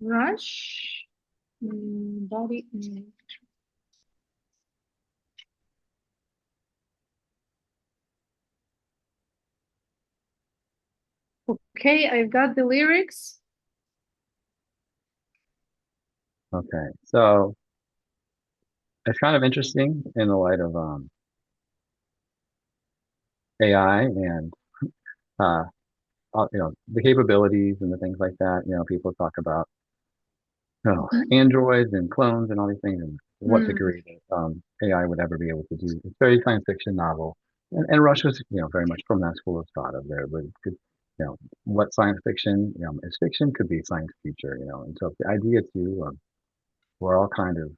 Rush, body image. Okay, I've got the lyrics. Okay, so it's kind of interesting in the light of AI and uh, the capabilities and the things like that. People talk about Mhm. androids and clones and all these things, and what Mm, degree that AI would ever be able to do. It's very science fiction novel, and Rush was very much from that school of thought of there, but it could, what science fiction is fiction could be science future, and so the idea too. We're all kind of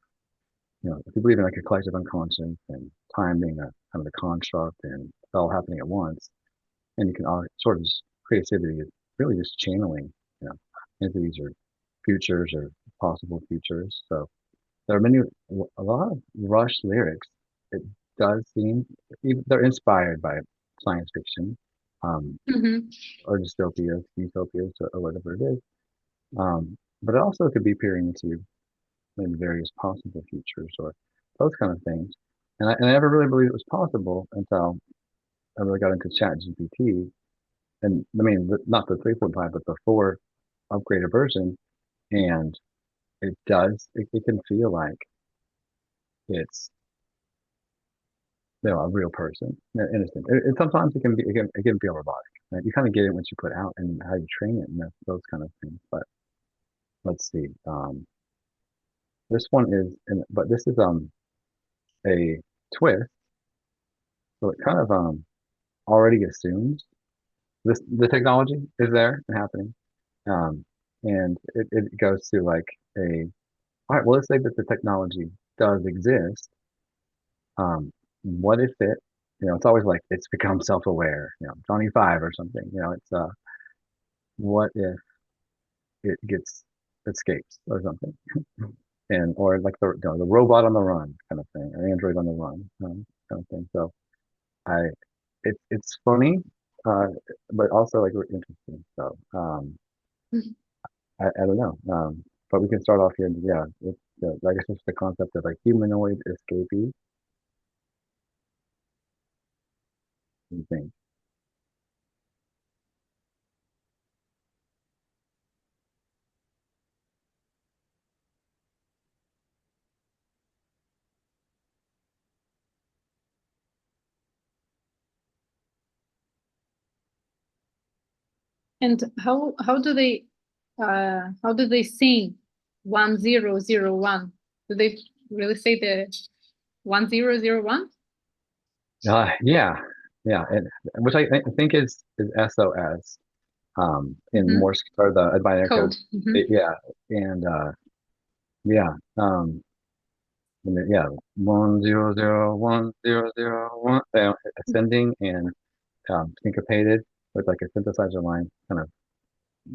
if you believe in like a collective unconscious and time being a kind of a construct and it's all happening at once, and you can all sort of just creativity is really just channeling, into these are futures or possible futures. So there are a lot of Rush lyrics. It does seem they're inspired by science fiction, um, mhm. or dystopias, utopias, or whatever it is. But it also could be peering into maybe various possible futures or those kind of things. And I never really believed it was possible until I really got into Chat GPT. And I mean, not the 3.5, but the 4 upgraded version. And it can feel like it's, a real person, innocent. Sometimes it can feel robotic. Right? You kind of get it once you put it out and how you train it and those kind of things. But let's see. This one but this is, a twist. So it kind of, already assumes the technology is there and happening. Um, and it goes to like all right, well, let's say that the technology does exist. Um, what if it's always like it's become self-aware, Johnny Five or something, it's what if it gets escapes or something, or like the robot on the run kind of thing, or Android on the run, kind of thing. So I, it's funny, uh, but also like interesting. So, I don't know. But we can start off here. Yeah, I guess it's the concept of like humanoid escapee thing. And how do they sing 1001? Do they really say the 1001? Yeah, yeah, which I think is SOS. In Mm-hmm. Morse or the binary code. Code. Mm-hmm. Yeah, and yeah, yeah, 1001001, ascending and syncopated with like a synthesizer line kind of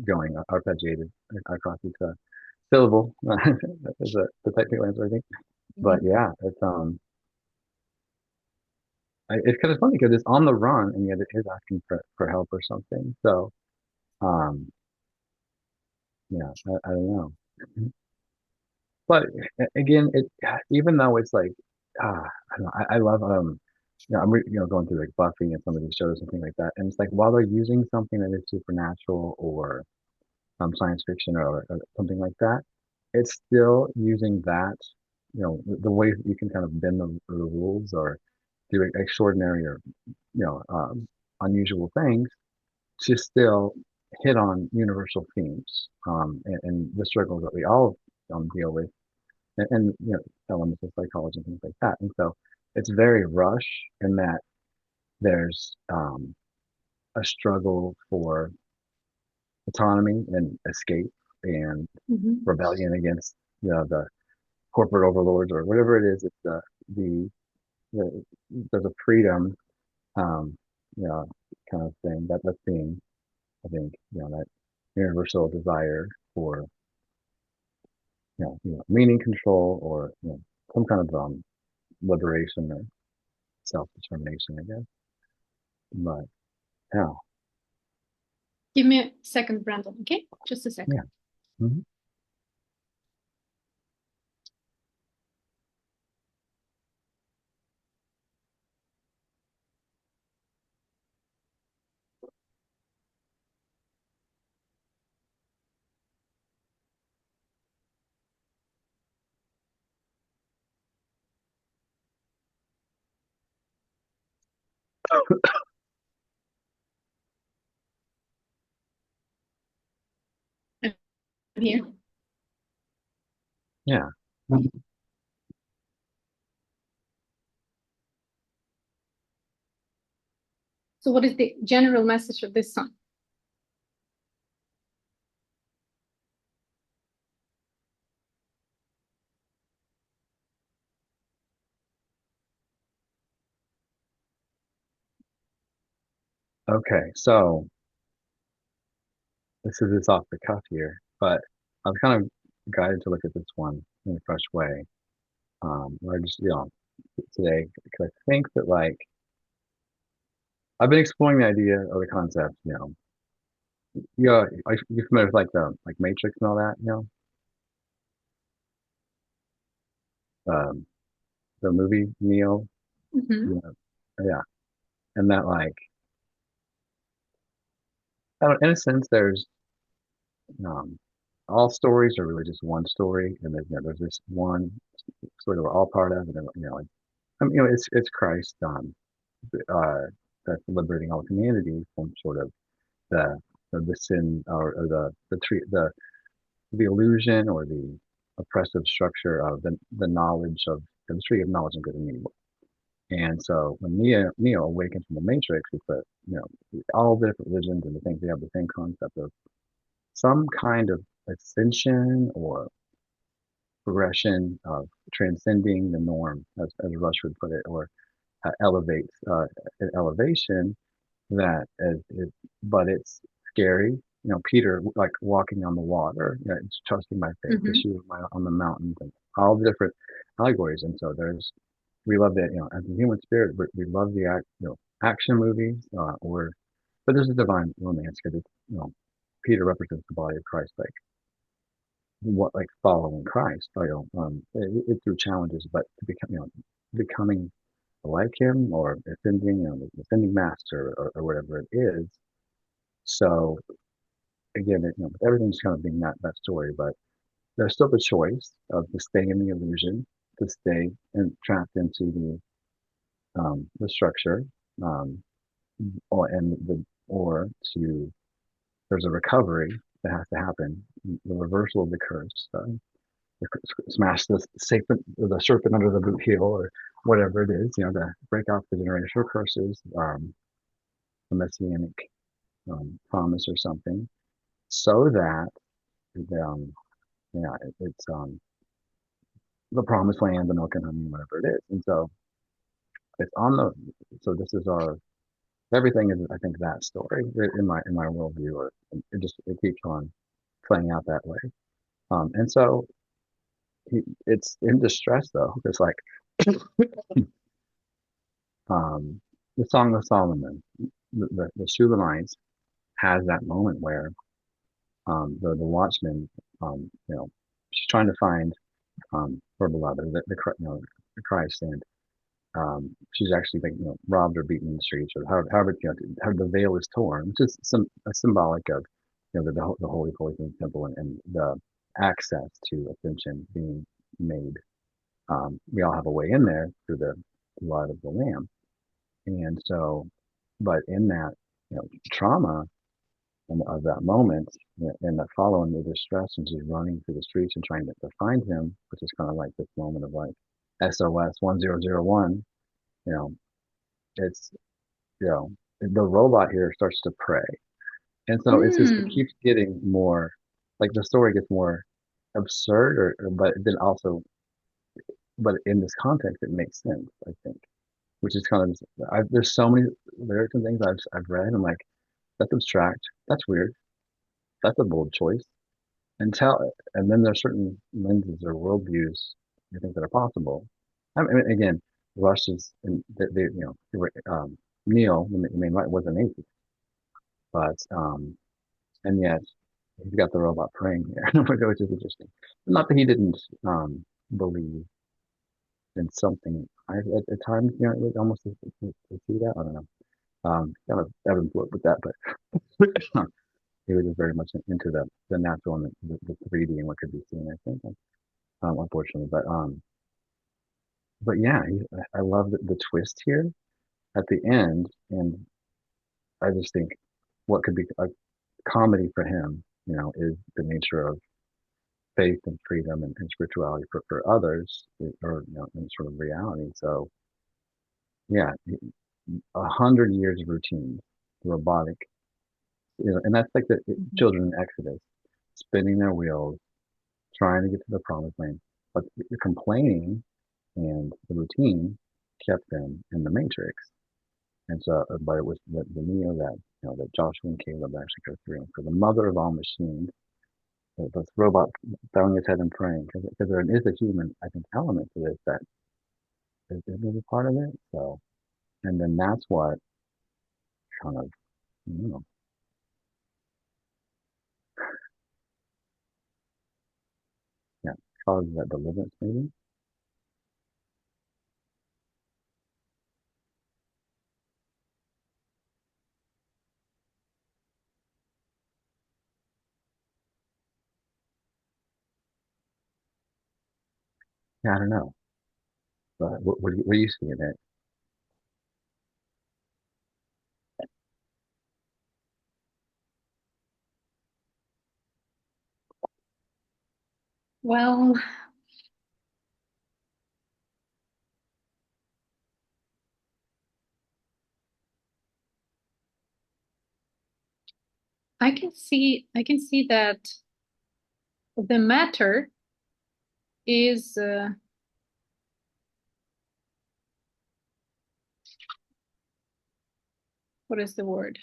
going arpeggiated across each syllable. Is the technical answer, I think. But Mm-hmm. yeah, it's kind of funny because it's on the run and yet it is asking for help or something. So um, yeah, I don't know. But again, even though it's like I don't know, I love I'm going through like Buffy and some of these shows and things like that, and it's like while they're using something that is supernatural or science fiction or something like that, it's still using that, the way that you can kind of bend the rules or do extraordinary or unusual things to still hit on universal themes, and the struggles that we all deal with, and elements of psychology and things like that. And so it's very Rush in that there's a struggle for autonomy and escape and Mm-hmm. rebellion against the corporate overlords or whatever it is. It's the, the there's a freedom, um, you know, kind of thing that's being, I think, that universal desire for meaning control or some kind of liberation or self determination, I guess. But yeah, Give me a second, Brandon. Okay, just a second. yeah. Mhm. I'm here. Yeah. So what is the general message of this song? Okay. So this is just off the cuff here, but I was kind of guided to look at this one in a fresh way. Or just, today, because I think that like I've been exploring the idea of the concept, yeah, are you familiar with like the like Matrix and all that, um, the movie Neo, Mm-hmm. you know, yeah, and that like, I don't, in a sense, there's um, all stories are really just one story, and there's this one sort of we're all part of, and then, like, I mean, it's Christ, uh, that's liberating all humanity from sort of the the sin or the illusion or the oppressive structure of the knowledge of the tree of knowledge of good and evil. And so when Neo awakens from the Matrix, it's all the different religions and the things they have the same concept of some kind of ascension or progression of transcending the norm, as Rush would put it, or elevates an elevation that but it's scary. Peter like walking on the water, it's trusting my faith, the Mm-hmm. shoe on the mountains, and all the different allegories. And so we love that, as a human spirit, we love the action movies, but there's a divine romance because Peter represents the body of Christ, like like following Christ, it through challenges, but to become, becoming like him or ascending, the ascending master or whatever it is. So again, with everything just kind of being that story, but there's still the choice of to stay in the illusion, to stay and trapped into the structure, um, or to there's a recovery that has to happen, the reversal of the curse, smash the serpent under the boot heel or whatever it is, to break off the generational curses, the messianic promise or something, so that um, it's the promised land, the milk and honey, whatever it is. And so it's on the so this is our everything is I think that story in my worldview, or it keeps on playing out that way. And so it's in distress though. It's like um, the Song of Solomon, the Shulamites has that moment where the watchman, she's trying to find her beloved, the Christ, and she's actually been, robbed or beaten in the streets, or however, the veil is torn, which is a symbolic of, the holy place in the temple, and the access to ascension being made. We all have a way in there through the blood of the Lamb, and so, but in that, trauma of that moment, and the following the distress, and just running through the streets and trying to find him, which is kind of like this moment of like SOS 1001. You know, it's you know the robot here starts to pray, and so it Mm. keeps getting more like the story gets more absurd, but then also, but in this context, it makes sense. I think, which is kind of there's so many lyrics and things I've read. And I'm like, that's abstract. That's weird. That's a bold choice. And then there's certain lenses or worldviews I think that are possible. I mean, again, Rush is and Neil, the main writer, was an atheist, but and yet he's got the robot praying here, which is interesting. Not that he didn't believe in something. At times, it was almost to see that. I don't know. Kind of ebb and flow with that, but he was just very much into the natural and the 3D and what could be seen, I think, unfortunately. But yeah, I love the twist here. at the end, and I just think what could be a comedy for him, is the nature of faith and freedom and spirituality for others, or in sort of reality. So yeah, 100 years of routine, robotic, and that's like the Mhm. children in Exodus, spinning their wheels, trying to get to the promised land, but the complaining and the routine kept them in the matrix. And so, but it was the Neo that that Joshua and Caleb actually go through. And for the mother of all machines, this robot bowing his head and praying, because there is a human, I think, element to this that is maybe part of it. So, and then that's what kind of, you know, yeah, causes that deliverance, maybe. Yeah, I don't know. But what do you see in it? Well, I can see that the matter is what is the word?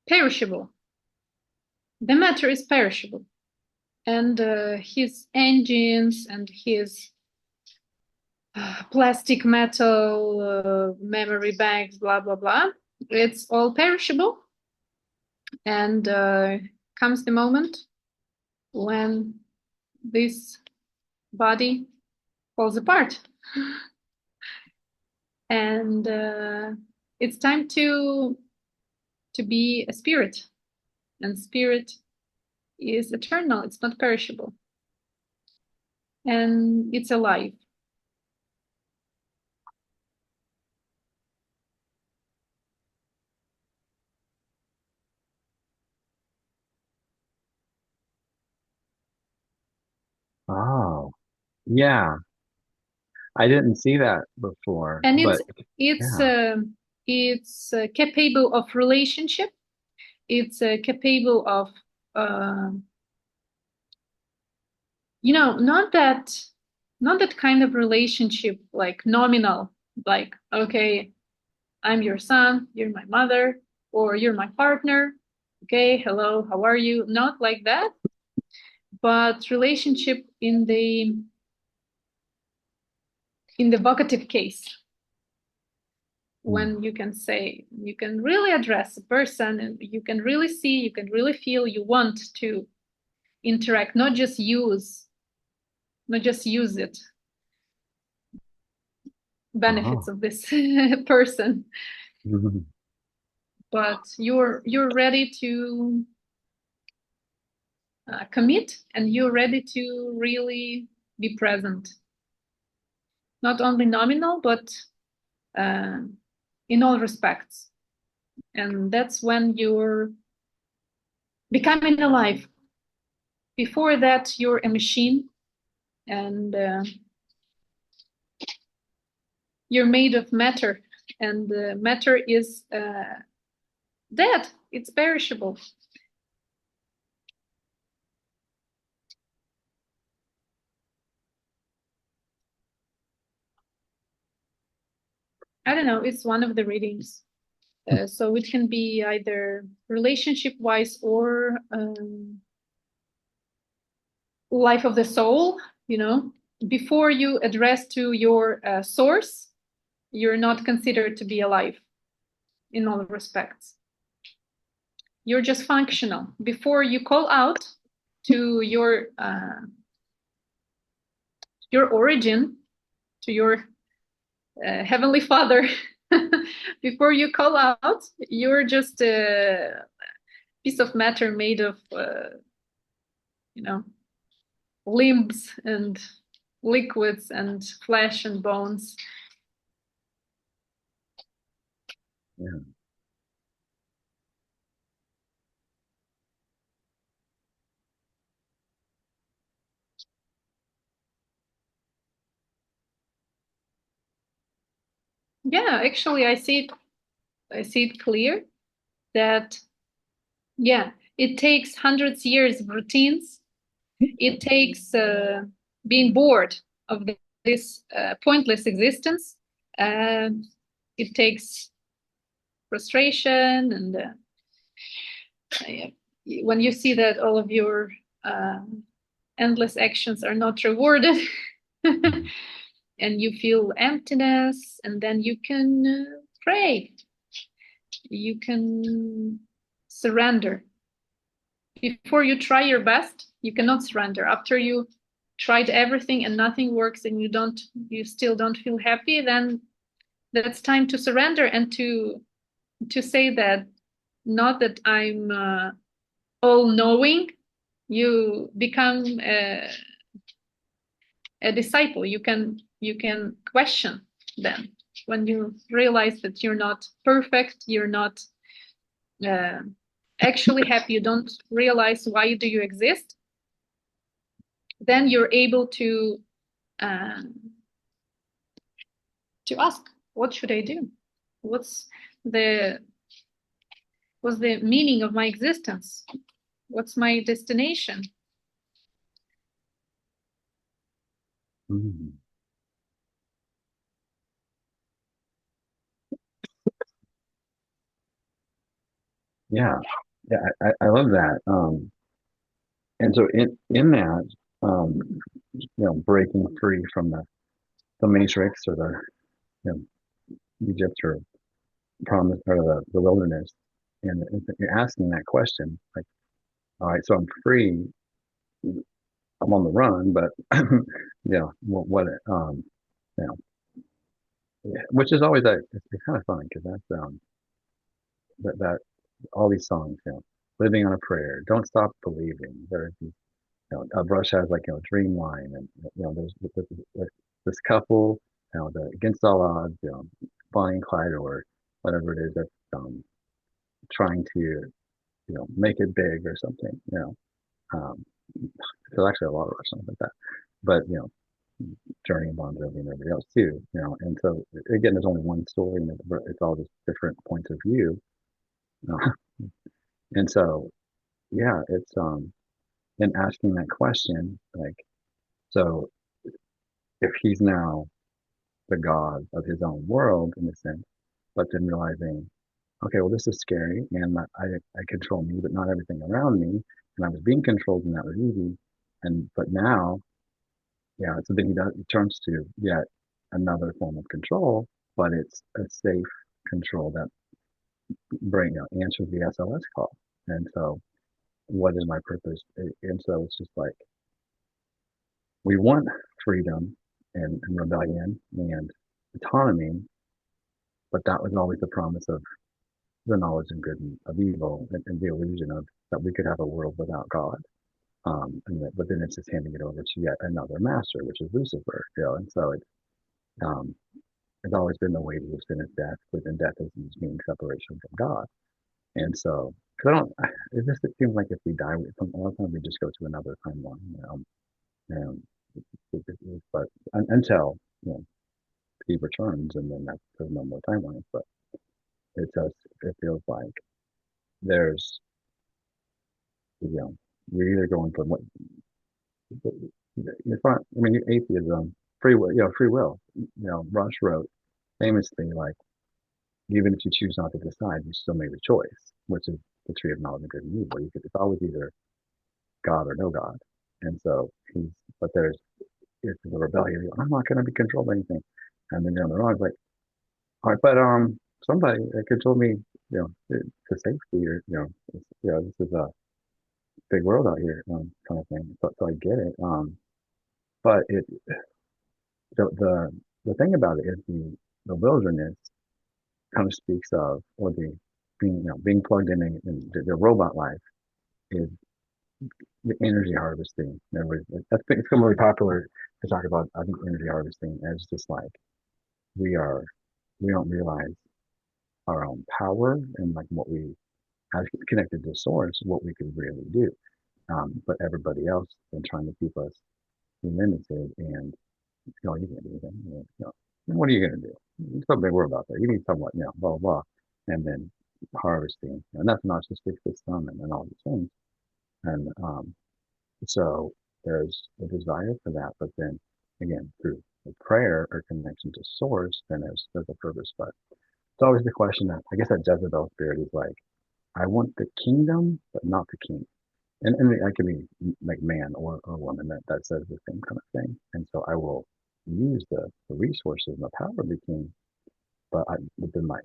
Perishable. The matter is perishable, and his engines and his plastic, metal, memory banks, blah blah blah. It's all perishable, and comes the moment when this body falls apart, and it's time to be a spirit, and spirit is eternal. It's not perishable, and it's alive. Oh, yeah. I didn't see that before, And but it's yeah. uh, it's capable of relationship. It's capable of uh, not that kind of relationship like nominal, like, okay, I'm your son, you're my mother, or you're my partner. Okay, hello, how are you? Not like that, but relationship in the vocative case, Hmm. when you can say, you can really address a person, and you can really see, you can really feel, you want to interact, not just use it, benefits Oh. of this person, Mhm. but you're ready to commit, and you're ready to really be present, not only nominal, but uh, in all respects. And that's when you're becoming alive. Before that, you're a machine, and you're made of matter, and matter is dead. It's perishable. I don't know. It's one of the readings. So it can be either relationship wise or life of the soul. Before you address to your source, you're not considered to be alive in all respects. You're just functional. Before you call out to your origin, to your heavenly father, before you call out, you're just a piece of matter made of you know limbs and liquids and flesh and bones. Yeah. Yeah, actually, I see it clear that, yeah, it takes hundreds years of routines. It takes being bored of this pointless existence. Uh, it takes frustration, and when you see that all of your uh, endless actions are not rewarded, Mhm. and you feel emptiness, and then you can pray, you can surrender. Before you try your best, you cannot surrender. After you tried everything and nothing works, and you still don't feel happy, then that's time to surrender, and to say that, not that I'm all knowing. You become a disciple. You can question them when you realize that you're not perfect, you're not uh, actually happy, you don't realize why do you exist. Then you're able um, to ask, what should I do? what's the what's the meaning of my existence? What's my destination? Mhm. Yeah. Yeah. I love that. And so in that, breaking free from the matrix or you know, Egypt or promise or the wilderness, and you're asking that question, like, all right, so I'm free, I'm on the run, but what you know, yeah, which is always that it's kind of fun because that's that all these songs, living on a prayer, don't stop believing. There's these, Brush has like dream line, and this couple, against all odds, Bonnie and Clyde or whatever it is that's trying to make it big or something. Um, there's actually a lot of songs like that, but Journey and Bon Jovi and everybody else too. And so again, there's only one story, and it's all just different points of view. And so yeah, it's in asking that question, like, so if he's now the god of his own world in a sense, but then realizing, okay, well, this is scary, and I control me, but not everything around me, and I was being controlled, and that was easy, and but now, yeah, so then he turns to yet another form of control, but it's a safe control that answers the SOS call, and so what is my purpose? And so it's just like we want freedom and rebellion and autonomy, but that was always the promise of the knowledge of good and of evil, and the illusion of that we could have a world without God. But then it's just handing it over to yet another master, which is Lucifer. And so um, it's always been the way to sin is death, within death is meaning separation from God. And so, because it seems like if we die, a lot of times we just go to another timeline. And but until he returns, and then there's no more timelines. But it does, it feels like there's, you know, you're either going from what you find, I mean, atheism, free will, free will. Rush wrote famously, like, even if you choose not to decide, you still made a choice, which is the tree of knowledge of good and evil. It's always either God or no God. And so but it's the rebellion. I'm not going to be controlled by anything. And then you're on the wrong, it's like, all right, but somebody could told me, to safety, or this is a big world out here, kind of thing. So I get it. But the the thing about it is the wilderness kind of speaks of, or the being plugged in the robot life is the energy harvesting. In other words, it's become really popular to talk about, I think, energy harvesting as just like we are we don't realize. our own power and like what we as connected to source, what we could really do. But everybody else been trying to keep us limited and you can't do anything. What are you going to do? There's something to worry about that. You need someone, blah, blah, blah. And then harvesting, and that's narcissistic system and all these things. And so there's a desire for that. But then again, through the prayer or connection to source, then there's a purpose. But it's always the question that I guess that Jezebel spirit is like, I want the kingdom, but not the king. And that can be like man or woman that says the same kind of thing. And so I will use the resources and the power of the king, but then my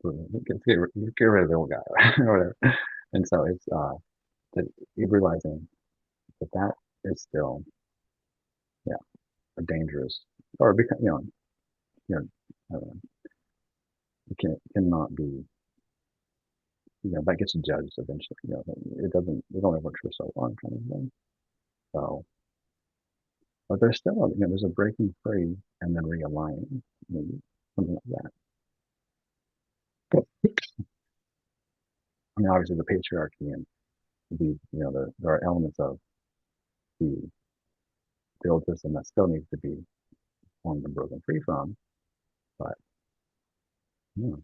get rid of the old guy or whatever. And so it's that realizing that is still yeah a dangerous or because you know I don't know, it cannot be that gets judged eventually. It only works for so long kind of thing. So but there's still there's a breaking free and then realigning, maybe something like that. But I mean, obviously the patriarchy and there are elements of the old system that still needs to be formed and broken free from. But yeah,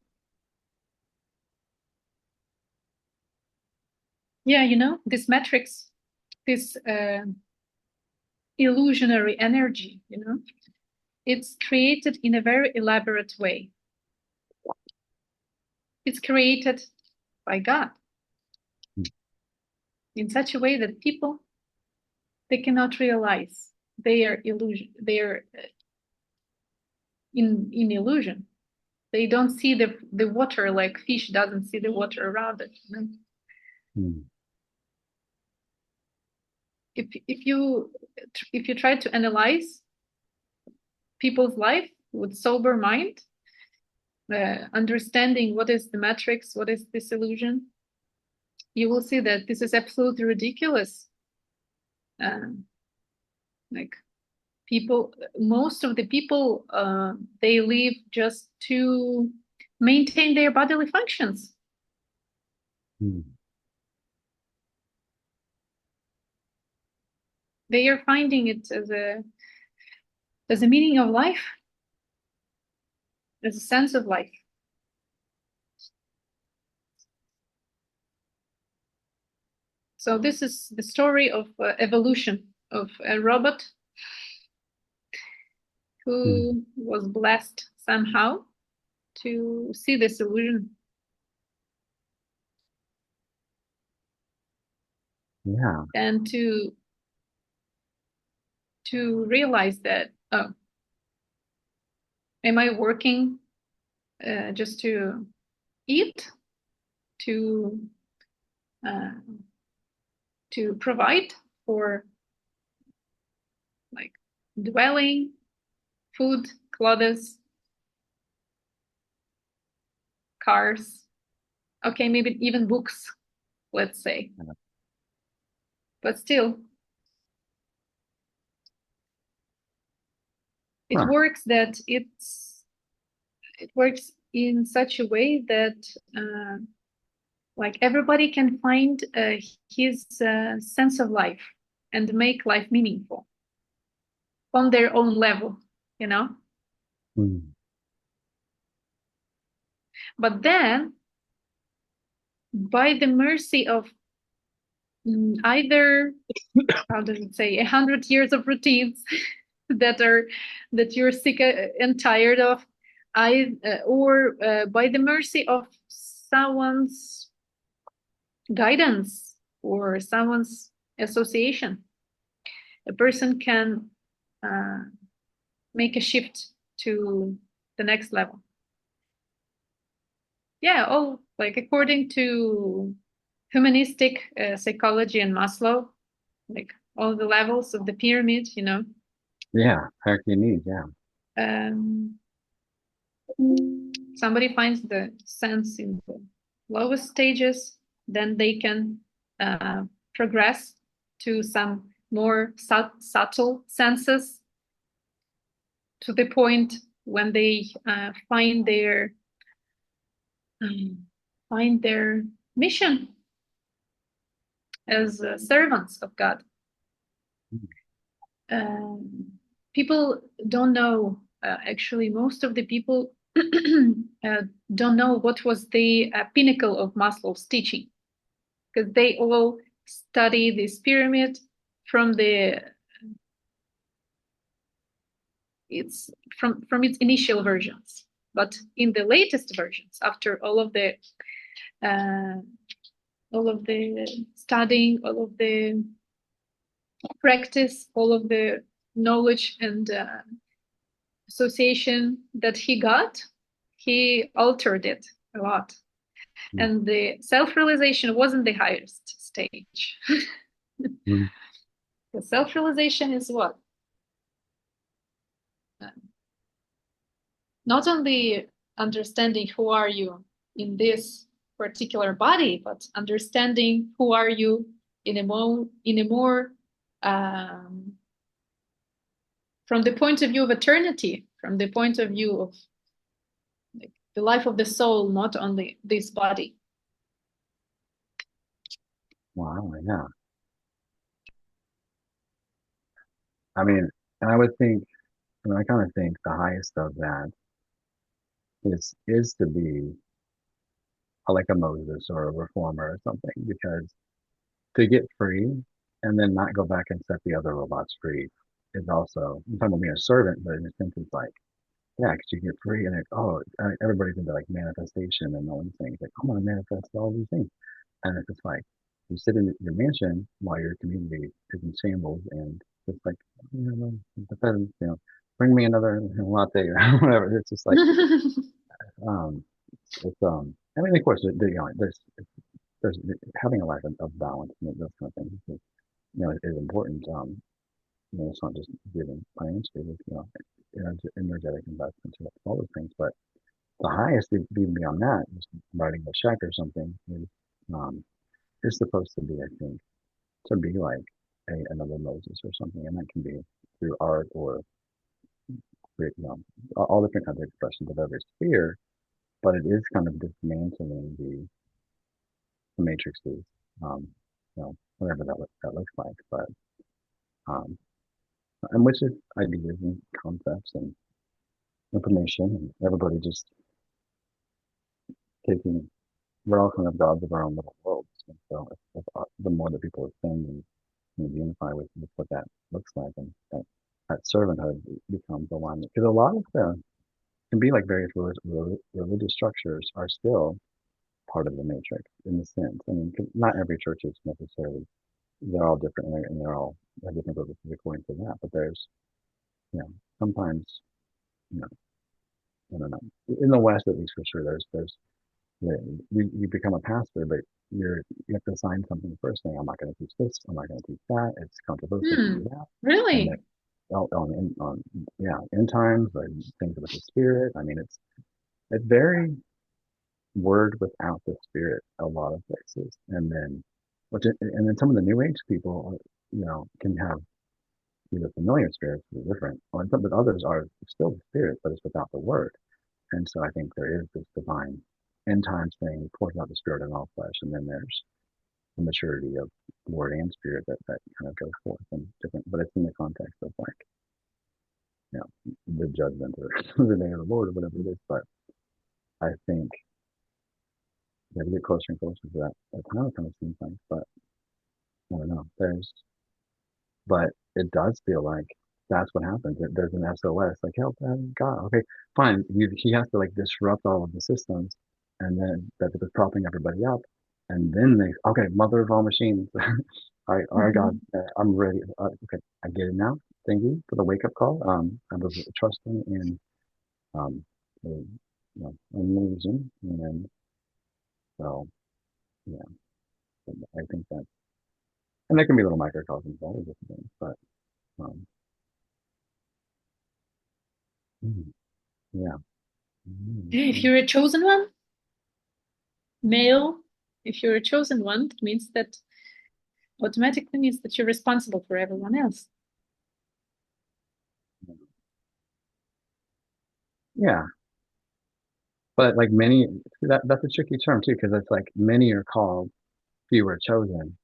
Yeah, this matrix, this illusionary energy, it's created in a very elaborate way. It's created by God in such a way that people, they cannot realize they are in illusion. They don't see the water like fish doesn't see the water around it. If you try to analyze people's life with sober mind, understanding what is the matrix, what is this illusion, you will see that this is absolutely ridiculous. Like most of the people, they live just to maintain their bodily functions. They are finding it as a meaning of life, as a sense of life. So this is the story of evolution of a robot who was blessed somehow to see this illusion. Yeah. And to realize that, oh, am I working just to eat, to provide for like dwelling, food, clothes, cars, okay, maybe even books, let's say. But still, it works that it works in such a way that like everybody can find his sense of life and make life meaningful on their own level, But then, by the mercy of either, how does it say, 100 years of routines that you're sick and tired of, or by the mercy of someone's guidance or someone's association, a person can make a shift to the next level. Yeah, like according to humanistic psychology and Maslow, like all the levels of the pyramid, Yeah, hierarchy needs, yeah. Somebody finds the sense in the lowest stages, then they can progress to some more subtle senses, to the point when they find their find their mission as servants of God. People don't know, actually, most of the people don't know what was the pinnacle of Maslow's teaching, because they all study this pyramid from its initial versions. But in the latest versions, after all of the studying, all of the practice, all of the knowledge and association that he got, he altered it a lot. And the self-realization wasn't the highest stage. The self-realization is what? Not only understanding who are you in this particular body, but understanding who are you in a more from the point of view of eternity, from the point of view of like, the life of the soul, not only this body. Wow, yeah. I mean, and I would think, I kind of think the highest of that is to be like a Moses or a reformer or something, because to get free and then not go back and set the other robots free is also, I'm talking about being a servant, but in a sense, it's like, yeah, because you get free and everybody's into like manifestation and all these things. Like, I'm going to manifest all these things. And it's just like, you sit in your mansion while your community is in shambles and it's like, the feds, bring me another latte or whatever. It's just like, um, I mean, of course, there's having a life of balance and those kind of things is important. It's not just giving financially, it's, energetic investments, all those things. But the highest, even beyond that, just writing a check or something um, is supposed to be, I think, to be like another Moses or something, and that can be through art or all different kinds of expressions of every sphere. But it is kind of dismantling the matrices, whatever that looks like. But um, and which is ideas and concepts and information, and everybody just taking, we're all kind of gods of our own little worlds. And so the more that people ascend and unify with what that looks like, and that servanthood becomes alignment. Because a lot of the can be like various religious structures are still part of the matrix in the sense. I mean, not every church is necessarily, they're all different and they're all have different purposes according to that. But there's, sometimes, you know, I don't know. In the West, at least for sure, there's you become a pastor, but you have to sign something first saying, I'm not going to teach this, I'm not going to teach that. It's controversial to do that. And then Really? end times, like things with the spirit. I mean, it's very word without the spirit a lot of places, and then some of the New Age people, can have either familiar spirits that are different, but others are still the spirit, but it's without the word. And so I think there is this divine end time thing, pours out the spirit in all flesh, and then there's the maturity of word and spirit that kind of goes forth and different, but it's in the context of like, the judgment or the day of the Lord or whatever it is. But I think we get closer and closer to that kind of seems like, but I don't know. But it does feel like that's what happens. There's an SOS, like help God. Okay, fine. He has to like disrupt all of the systems, and then that was propping everybody up, and then okay, mother of all machines. All right, God, I'm ready. Okay, I get it now. Thank you for the wake up call. I was trusting in um, illusion, and then so yeah, I think that, and there can be little microcosms, all of different things, but um, yeah. If you're a chosen one, male, if you're a chosen one, it means that automatically means that you're responsible for everyone else. Yeah. but like that's a tricky term too, because it's like many are called, few are chosen.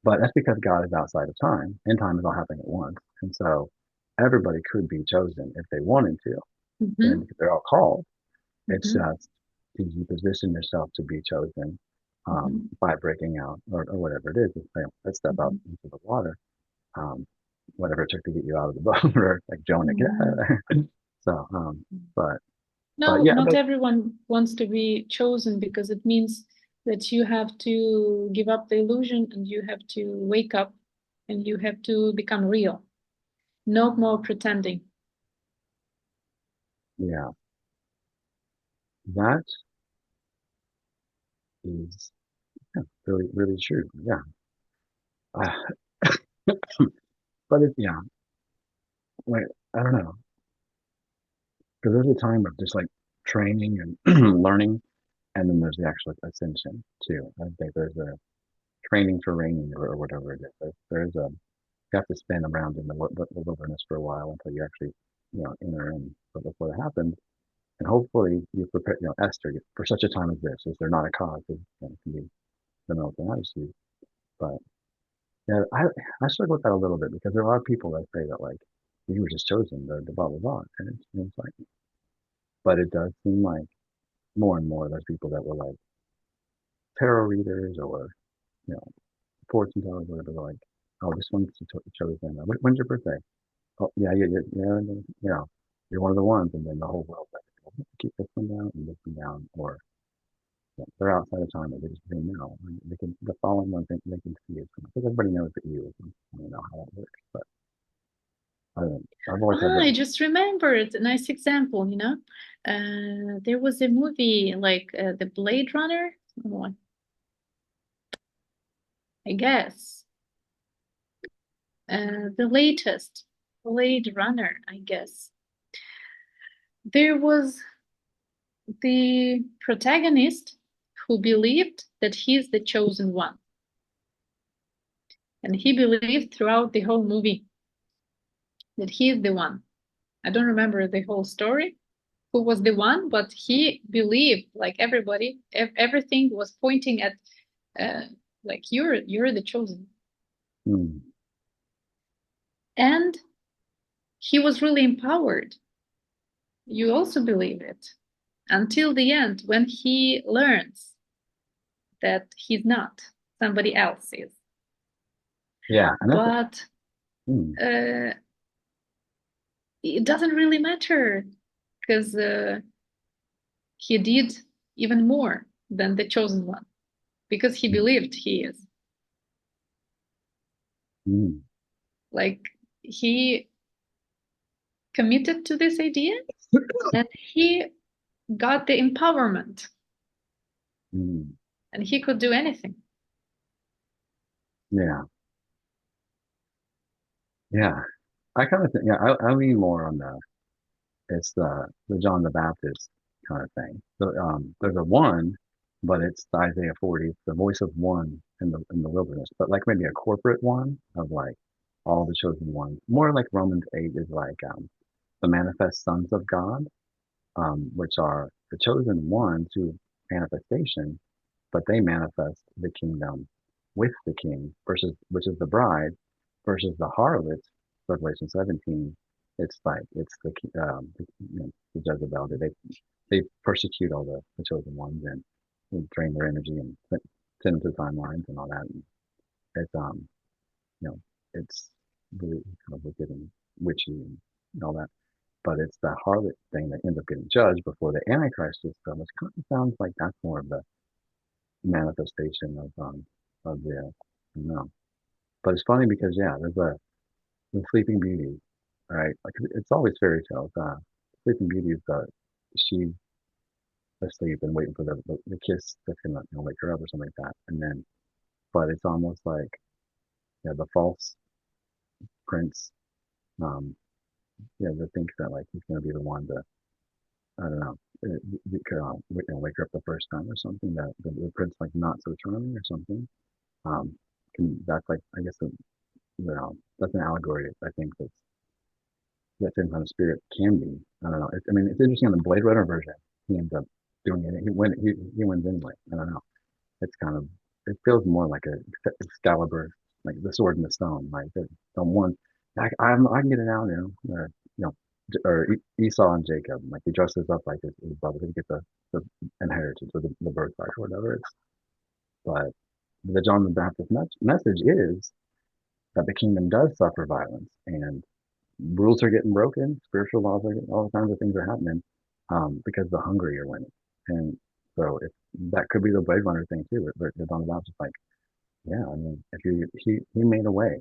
But that's because God is outside of time, and time is all happening at once. And so everybody could be chosen if they wanted to, Hmm. and they're all called. It's Hmm. just, do you position yourself to be chosen Hmm. by breaking out, or whatever it is? Let's step out Hmm. into the water, um, whatever it took to get you out of the boat, or like Jonah, get out of Hmm. there. So, but No, yeah, not but everyone wants to be chosen because it means that you have to give up the illusion and you have to wake up and you have to become real. No more pretending. yeah, that is, yeah, really really true. Yeah, uh, but yeah, like I don't know, because there's a time of just like training and learning, and then there's the actual ascension too. I think there's a training for reigning, or whatever it is. There's a, you have to spin around in the wilderness for a while until you actually, enter in. But before that happens, and hopefully you prepare, Esther, for such a time as this. Is there not a cause? It can be the military attitude. But yeah, I struggle with that a little bit because there are a lot of people that say that like you were just chosen, the blah blah blah, and it's like, but it does seem like more and more there's people that were like tarot readers, or you know fortune tellers, whatever. They're like, oh, this one's chosen. When's your birthday? Oh, yeah, yeah, and then, you're one of the ones, and then the whole world's like, "Oh, keep this one down and this one down," or they're outside of time, and they just say no. And they can, the following one thing they can see is because everybody knows that you. I don't know how that works, but I don't. I've always had Ah, that. I just remembered a nice example, you know. There was a movie like The Blade Runner, oh, I guess. The latest Blade Runner, I guess. There was the protagonist who believed that he's the chosen one. And he believed throughout the whole movie that he is the one. I don't remember the whole story, who was the one, but he believed, like everybody, everything was pointing at, uh, like you're the chosen. Hmm. And he was really empowered. You also believe it until the end when he learns that he's not, somebody else is. Yeah, and that's But hmm, uh, it doesn't really matter because he did even more than the chosen one because he believed he is. hmm, Like he committed to this idea and he got the empowerment hmm, and he could do anything. yeah, yeah. I kind of think, yeah, I lean more on it's the John the Baptist kind of thing. There's a one, but it's the Isaiah 40, it's the voice of one in the wilderness, but like maybe a corporate one of like all the chosen ones. More like Romans 8 is like the manifest sons of God, which are the chosen ones who manifestation, but they manifest the kingdom with the king versus which is the bride versus the harlot, Revelation 17. It's like it's the Jezebel. They persecute all the chosen ones and drain their energy and send them to timelines and all that. And it's you know it's really kind of wicked and witchy and all that. But it's the harlot thing that ends up getting judged before the Antichrist is done, which kind of sounds like that's more of the manifestation of the I don't know. But it's funny because yeah, there's a the Sleeping Beauty, right? Like it's always fairy tales. Sleeping Beauty is she's asleep and waiting for the kiss that's gonna wake her up or something like that. And then, but it's almost like yeah, the false prince, um, that thinks that like he's gonna be the one to I don't know. Wake her up the first time or something. That the prince like not so charming or something. Um, that's like I guess that's an allegory. I think that same kind of spirit can be. I don't know. I mean, it's interesting on the Blade Runner version. He ends up doing it. He wins anyway. I don't know. It's kind of it feels more like a Excalibur, like the sword and the stone. Like the one, I can get it out, you know, or Esau and Jacob. Like he dresses up like his brother to get the inheritance or the birthright or whatever. But the John the Baptist message is that the kingdom does suffer violence and rules are getting broken, spiritual laws are getting, all kinds of things are happening because the hungry are winning. And so if that could be the Blade Runner thing too, where John the Baptist like, yeah, I mean, if you he made a way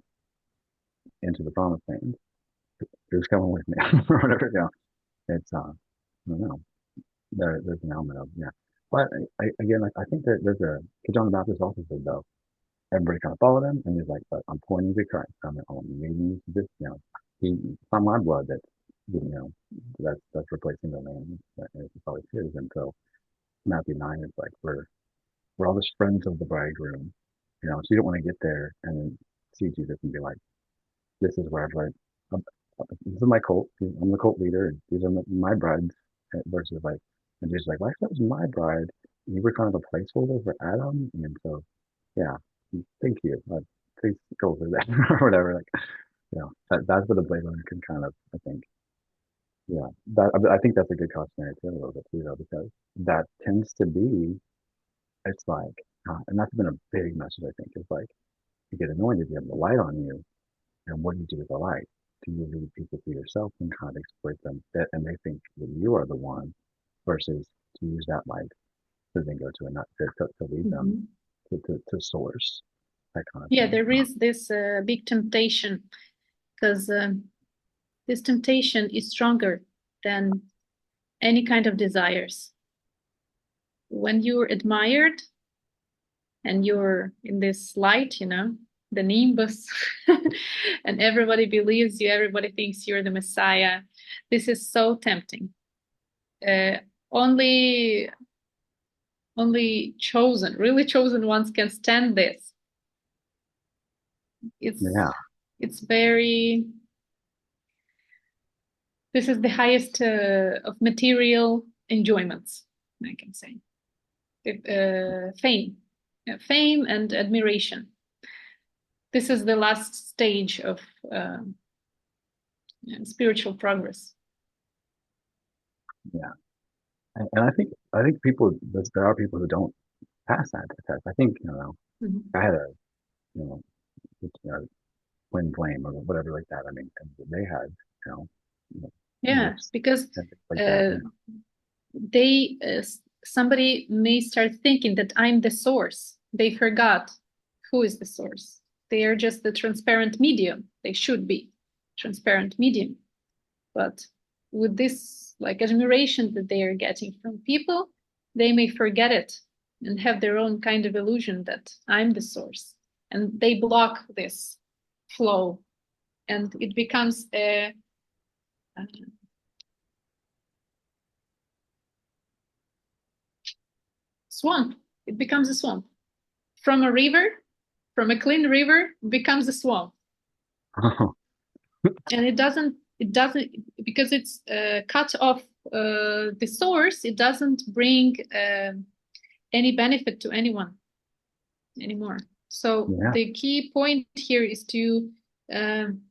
into the promised land, who's coming with me or whatever, it's I don't know. There's an element of yeah. But again, like I think that there's a John the Baptist also said though, everybody kind of followed him, and he's like, but I'm pointing to Christ. I'm leading this, it's not my blood that, that's replacing the lamb. It's always his. And so Matthew 9 is like, we're all just friends of the bridegroom, so you don't want to get there and then see Jesus and be like, this is where I've like, um, this is my cult. I'm the cult leader. And these are my brides versus like, and Jesus is like, well, that was my bride. You were kind of a placeholder for Adam. And so, yeah, thank you. Please go through that or whatever. Like, that's what the Blade Runner can kind of, I think, yeah, I think that's a good cautionary tale a little bit too, though, because that tends to be, it's like, and that's been a big message, I think, is like, you get anointed, you have the light on you, and what do you do with the light? Do you lead people to yourself and kind of exploit them, and they think that you are the one, versus to use that light to then go to another, to lead them Mhm. to source, that kind of Yeah, thing. there is this big temptation because this temptation is stronger than any kind of desires. When you're admired and you're in this light, the nimbus, and everybody believes you, everybody thinks you're the Messiah. This is so tempting. Uh, only, only chosen, really chosen ones can stand this. It's, Yeah, it's very. This is the highest of material enjoyments, I can say. Fame, fame and admiration. This is the last stage of uh, spiritual progress. yeah, and I think people, there are people who don't pass that test. I think Mhm. I had a you know, twin flame or whatever like that. I mean, and they had you know, you know Yeah, gifts because and things like that. uh, they somebody may start thinking that I'm the source. They forgot who is the source. They are just the transparent medium. They should be transparent medium. But with this like admiration that they are getting from people, they may forget it and have their own kind of illusion that I'm the source. And they block this flow. And it becomes a swamp. It becomes a swamp. From a river, from a clean river, becomes a swamp. And it doesn't, because it's cut off the source, it doesn't bring any benefit to anyone anymore. So Yeah, the key point here is to um,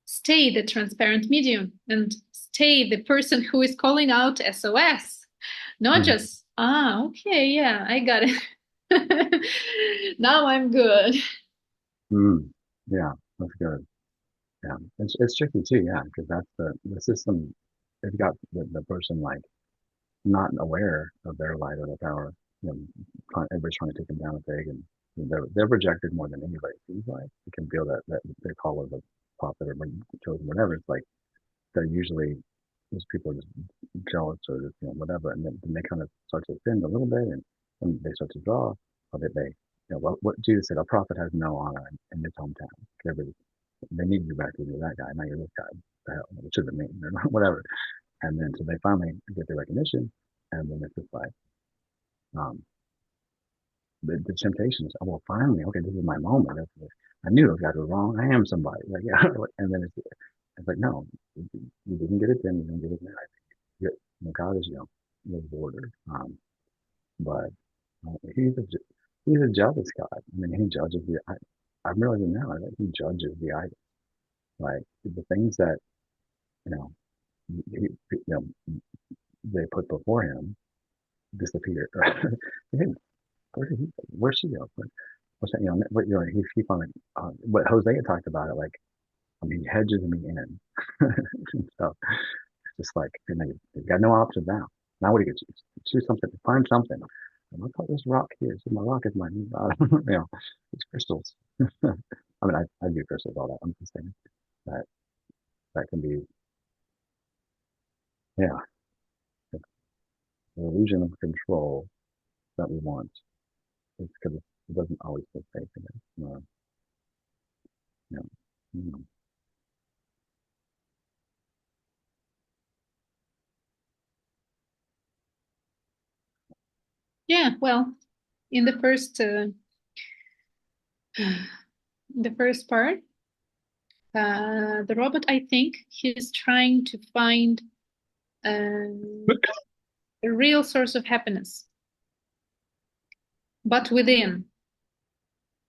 stay the transparent medium and stay the person who is calling out SOS, not mhm. just, okay, yeah, I got it. Now I'm good. Mm. Yeah, that's good. Yeah, it's tricky too. Yeah, because that's the system. They've got the person like not aware of their light or their power. Everybody's trying to take them down a peg, and they're rejected more than anybody. It seems like you can feel that they call it a prophet or chosen, whatever. It's like they're usually these people are just jealous or just whatever, and then they kind of start to offend a little bit, and they start to draw. Or that what Jesus said, a prophet has no honor in his hometown. Everybody, they need you back to be that guy, not you're this guy. The hell, it should have been me, or whatever. And then so they finally get the recognition, and then it's just like um, the temptation is, oh well, finally, okay, this is my moment. I knew those guys were wrong. I am somebody. Like yeah, and then it's like no, you didn't get it then. You didn't get it now. God is those borders. But he's he's a jealous God. I mean, he judges the. I'm realizing now that he judges the idols. Like the things that you know, you know, they put before him disappear. Hey, where did he? Where's she go? What's that? What he keep on what Hosea talked about it. Like I mean, he hedges me in. So it's just like you got no options now. Now what do you get? Choose something. Find something. And look at this rock here. So my rock is my new God. It's crystals. I mean, I do crystals all that. I'm just saying that that can be, yeah, the illusion of control that we want. It's because it doesn't always feel safe again. You know, you know. Yeah, well, in the first part, the robot, I think he's trying to find a real source of happiness, but within.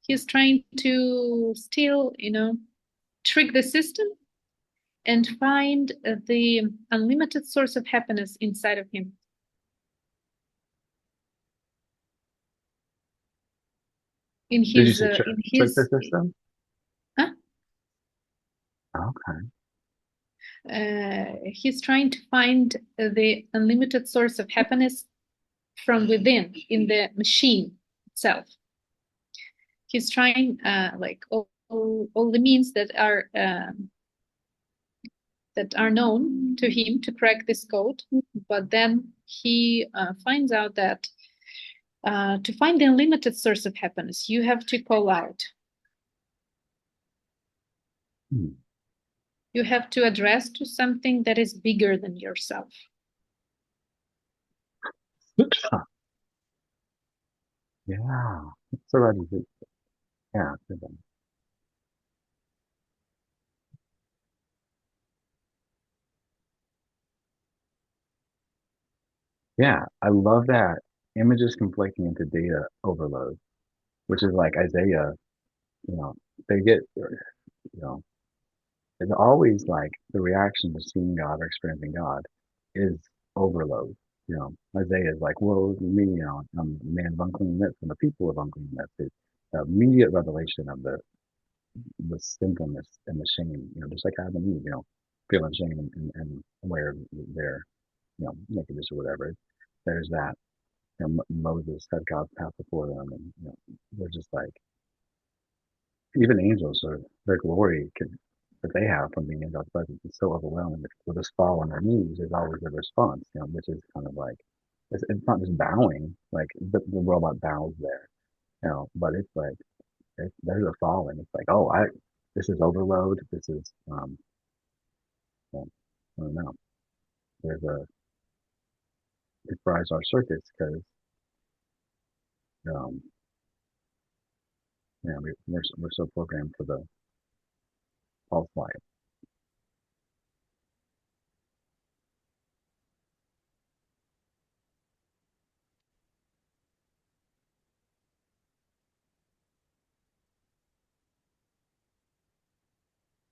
He's trying to still, trick the system and find the unlimited source of happiness inside of him. In Did you his, say trick the system? huh? Okay. He's trying to find the unlimited source of happiness from within in the machine itself. He's trying like all the means that are known to him to crack this code, but then he finds out that to find the unlimited source of happiness, you have to call out. Hmm. You have to address to something that is bigger than yourself. Yeah. So right. Yeah. Yeah. I love that images conflicting into data overload, which is like Isaiah, you know, they get, know, it's always like the reaction to seeing God or experiencing God is overload. Isaiah is like, "Woe is me, I'm a man of unclean lips, and the people of unclean lips." It's the immediate revelation of the sinfulness and the shame. Just like Adam and Eve, feeling shame and where they're, nakedness or whatever. There's that. Moses had God's path before them, and they're just like even angels or their glory can that they have from being in God's presence is so overwhelming. With us fall on their knees, there's always a response, which is kind of like it's not just bowing, like the robot bows there, but it's like there's a falling. It's like, oh, I this is overload. This is well, I don't know. There's a it fries our circuits because um we're so programmed for the false light.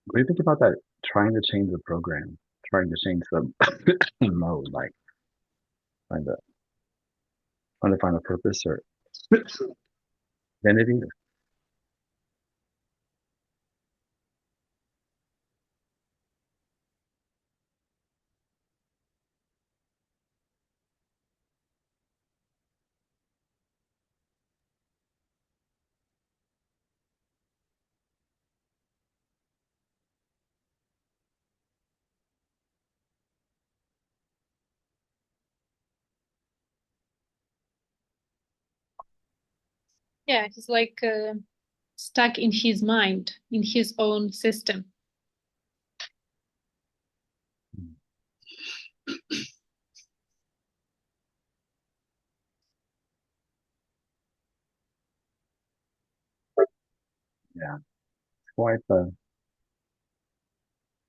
What do you think about that? Trying to change the program, trying to change the mode, like trying to trying to find a purpose or identity. Yeah, he's like stuck in his mind, in his own system. Yeah, it's quite the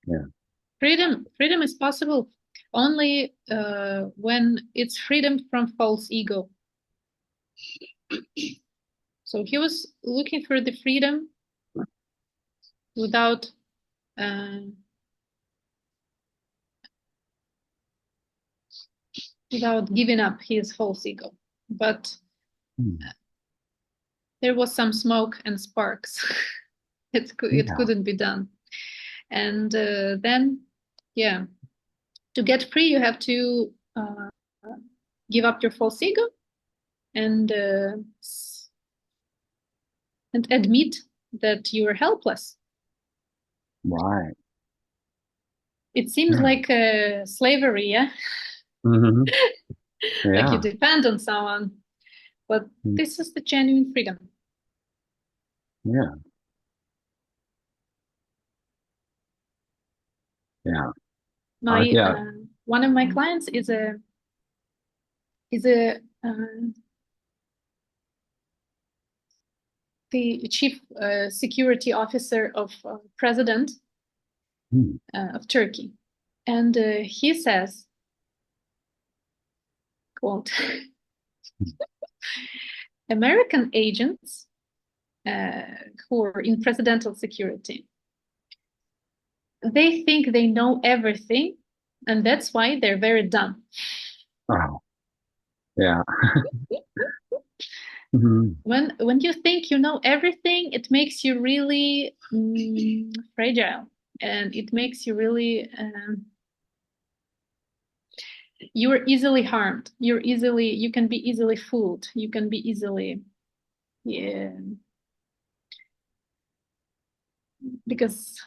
yeah. Freedom is possible, only when it's freedom from false ego. So he was looking for the freedom without uh, without giving up his false ego. But Hmm. there was some smoke and sparks. It Yeah. couldn't be done. And then, yeah, to get free, you have to give up your false ego and admit that you are helpless. Right. It seems Yeah. like slavery, yeah, Hmm. like you Yeah. depend on someone, but Mm. this is the genuine freedom. Yeah. Yeah. My Yeah. one of my clients is a the chief security officer of president Hmm. of Turkey, and he says, "quote American agents uh, who are in presidential security, they think they know everything, and that's why they're very dumb. Oh, yeah. Hmm. When you think you know everything, it makes you really fragile, and it makes you really you're easily harmed. You can be easily fooled. You can be easily yeah because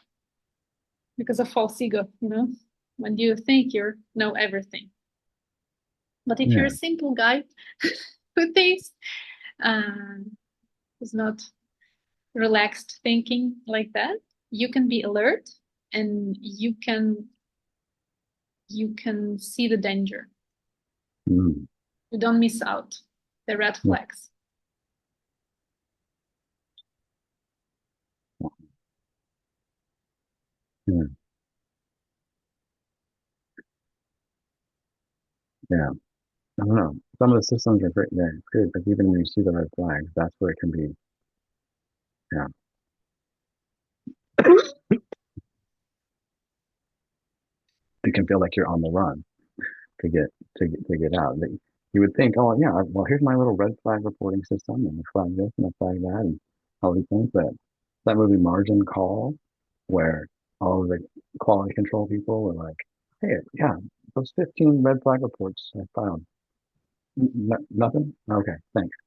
of false ego. When you think you know everything, but if you're Yeah. a simple guy who thinks uh, who's not relaxed thinking like that, you can be alert and you can see the danger. Mm. You don't miss out the red Yeah. flags. Yeah. Yeah. I don't know. Some of the systems are great. Yeah, good, but even when you see the red flags, that's where it can be. Yeah. It can feel like you're on the run to get out. You would think, oh yeah, well here's my little red flag reporting system, and I flag this and I flag that, and all these things. But that movie Margin Call, where all of the quality control people were like, hey, yeah, those 15 red flag reports I filed, nothing. Okay, thanks.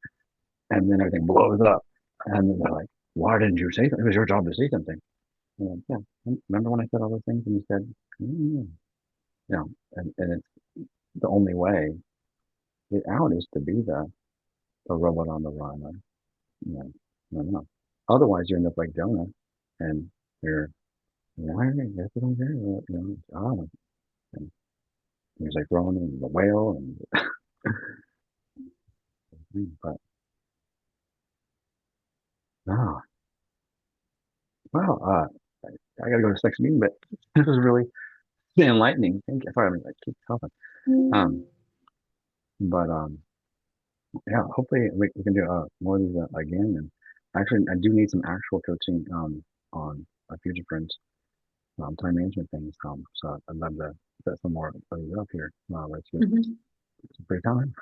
And then everything blows up, and then they're like, why didn't you say something? It was your job to say something. And yeah, remember when I said all those things and you said, mm, you know, and it's the only way get out is to be the robot on the run. Or, you know, I don't know. Otherwise, you end up like Jonah, and you're, why are you? That's what I'm here. It's odd. And he's like throwing in the whale, and but no, well, I gotta go to this next meeting, but this was really enlightening. Thank you. Sorry, I keep talking. Um, but yeah, hopefully we can do more of these again. And actually, I do need some actual coaching on a future friends time management things. So I'd love to set some more of these up here. Let's get Mhm. some free time.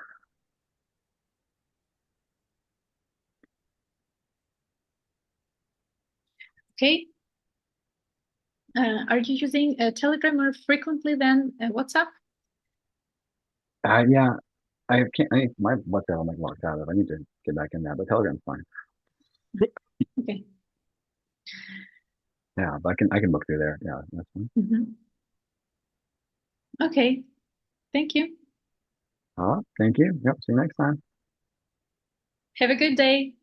Okay. Are you using Telegram more frequently than WhatsApp? Yeah, I can't. My WhatsApp I'm like locked out of. I need to get back in that, but Telegram's fine. Okay. Yeah, but I can look through there. Yeah, that's fine. Mhm. Okay. Thank you. Thank you. Yep. See you next time. Have a good day.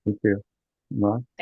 You too. Bye.